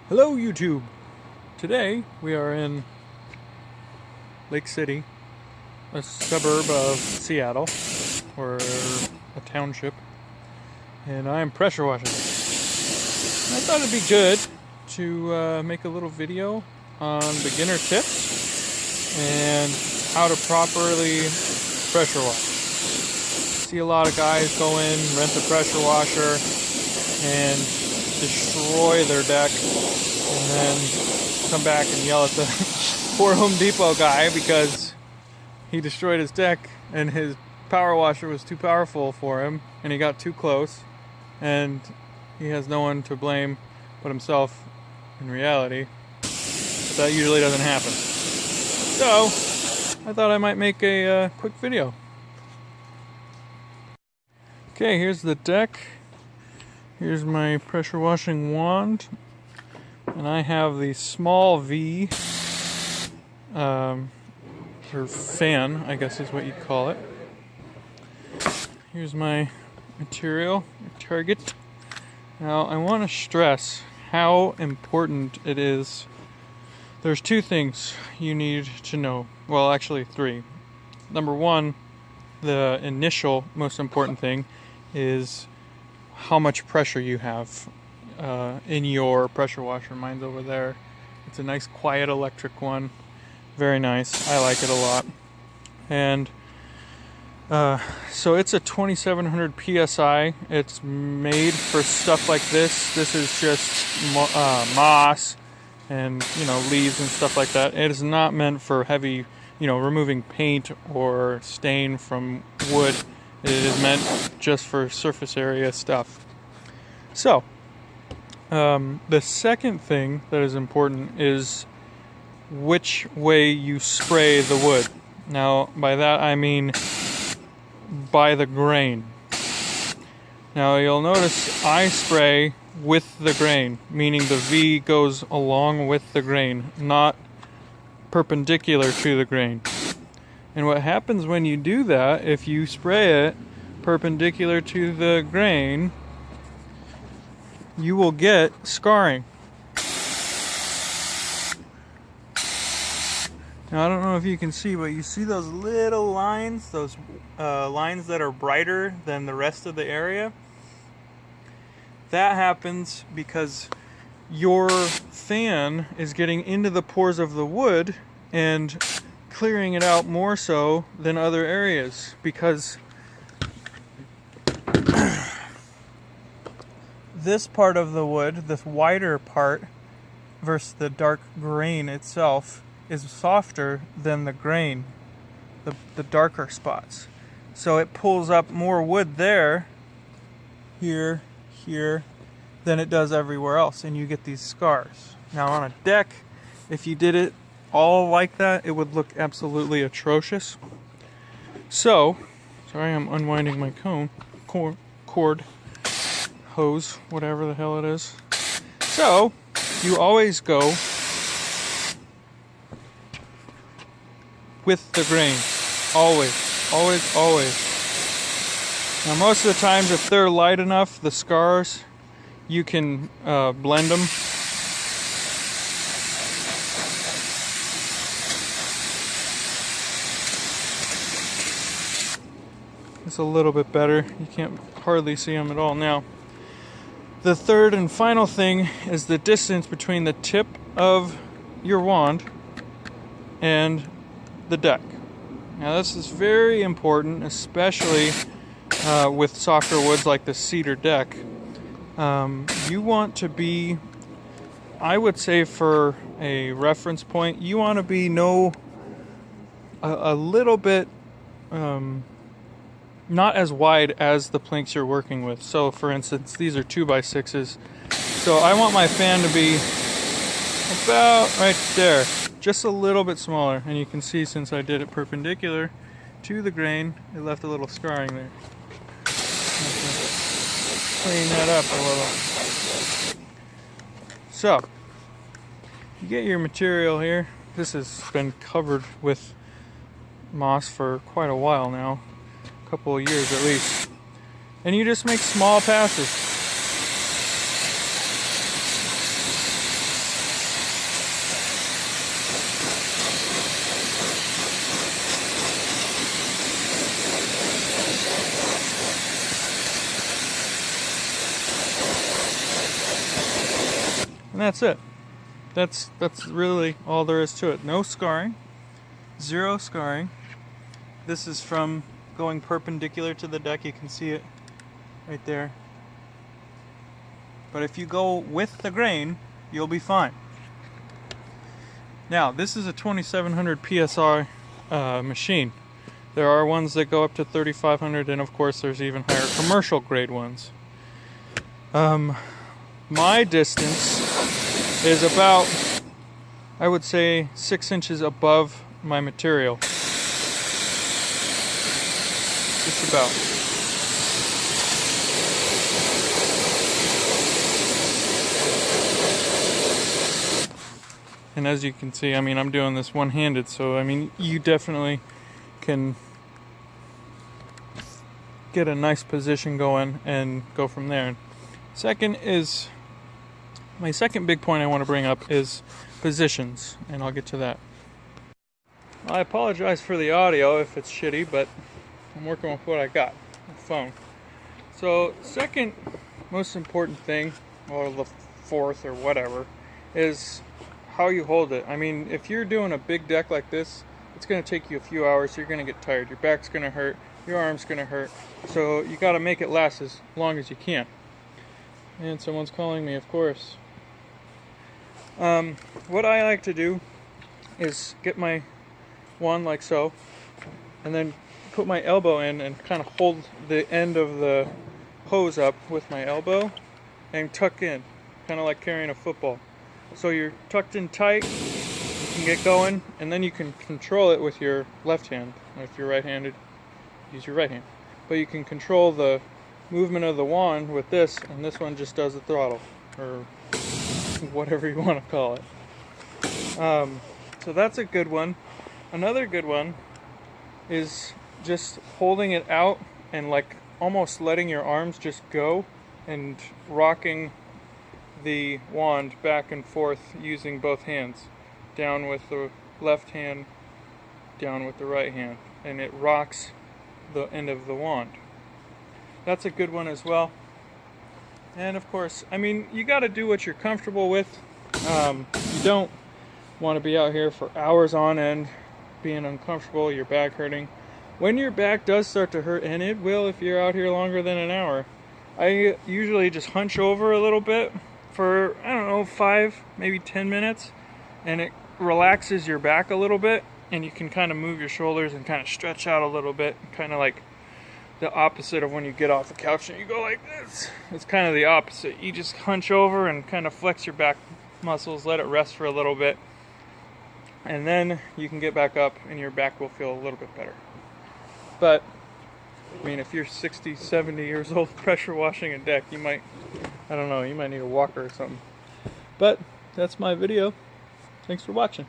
Hello YouTube! Today we are in Lake City, a suburb of Seattle, or a township, and I am pressure washing. I thought it'd be good to make a little video on beginner tips and how to properly pressure wash. See a lot of guys go in, rent the pressure washer, and destroy their deck, and then come back and yell at the poor Home Depot guy because he destroyed his deck and his power washer was too powerful for him and he got too close, and he has no one to blame but himself in reality. But that usually doesn't happen. So I thought I might make a quick video. Okay, here's the deck. Here's my pressure washing wand, and I have the small V, or fan, I guess is what you call it. Here's my material, target. Now I want to stress how important it is. There's two things you need to know. Well, actually three. Number one, the initial most important thing is how much pressure you have in your pressure washer. Mine's over there. It's a nice quiet electric one. Very nice. I like it a lot. And so it's a 2700 psi. It's made for stuff like this. This is just moss and leaves and stuff like that. It is not meant for heavy, removing paint or stain from wood. It is meant just for surface area stuff. So, the second thing that is important is which way you spray the wood. Now, by that I mean by the grain. Now, you'll notice I spray with the grain, meaning the V goes along with the grain, not perpendicular to the grain. And what happens when you do that, if you spray it perpendicular to the grain, you will get scarring. Now I don't know if you can see, but you see those little lines, those lines that are brighter than the rest of the area? That happens because your fan is getting into the pores of the wood and clearing it out more so than other areas, because this part of the wood, this wider part versus the dark grain itself, is softer than the grain, the darker spots. So it pulls up more wood there, here, than it does everywhere else, and you get these scars. Now on a deck, if you did it all like that, it would look absolutely atrocious. So, sorry, I'm unwinding my cord, hose, whatever the hell it is. So, you always go with the grain. Always. Now, most of the times, if they're light enough, the scars, you can blend them. It's a little bit better. You can't hardly see them at all now. The third and final thing is the distance between the tip of your wand and the deck. Now this is very important, especially with softer woods like the cedar deck. You want to be, I would say for a reference point, you want to be a little bit not as wide as the planks you're working with. So for instance, these are 2x6s. So I want my fan to be about right there, just a little bit smaller. And you can see, since I did it perpendicular to the grain, it left a little scarring there. Clean that up a little. So, you get your material here. This has been covered with moss for quite a while now. Couple of years at least, and you just make small passes. And that's it. That's really all there is to it. No scarring, zero scarring. This is from going perpendicular to the deck. You can see it right there. But if you go with the grain, you'll be fine. Now, this is a 2700 PSI machine. There are ones that go up to 3500, and of course there's even higher commercial grade ones. My distance is about, I would say, 6 inches above my material. Just about. And as you can see, I mean, I'm doing this one-handed, so I mean, you definitely can get a nice position going and go from there. Second is, my second big point I want to bring up is positions, and I'll get to that. I apologize for the audio if it's shitty, but I'm working with what I got, the phone. So, second most important thing, or the fourth or whatever, is how you hold it. I mean, if you're doing a big deck like this, it's going to take you a few hours. You're going to get tired. Your back's going to hurt. Your arm's going to hurt. So you got to make it last as long as you can. And someone's calling me, of course. What I like to do is get my wand like so, and then put my elbow in and kind of hold the end of the hose up with my elbow and tuck in, kind of like carrying a football. So you're tucked in tight, you can get going, and then you can control it with your left hand. If you're right-handed, use your right hand. But you can control the movement of the wand with this, and this one just does the throttle, or whatever you want to call it. So that's a good one. Another good one is just holding it out and like almost letting your arms just go and rocking the wand back and forth using both hands. Down with the left hand, down with the right hand, and it rocks the end of the wand. That's a good one as well. And of course, I mean, you got to do what you're comfortable with. You don't want to be out here for hours on end being uncomfortable, your back hurting. When your back does start to hurt, and it will if you're out here longer than an hour, I usually just hunch over a little bit for, I don't know, 5, maybe 10 minutes, and it relaxes your back a little bit, and you can kind of move your shoulders and kind of stretch out a little bit, kind of like the opposite of when you get off the couch and you go like this. It's kind of the opposite. You just hunch over and kind of flex your back muscles, let it rest for a little bit, and then you can get back up and your back will feel a little bit better. But I mean, if you're 60, 70 years old pressure washing a deck, you might, I don't know, you might need a walker or something. But that's my video. Thanks for watching.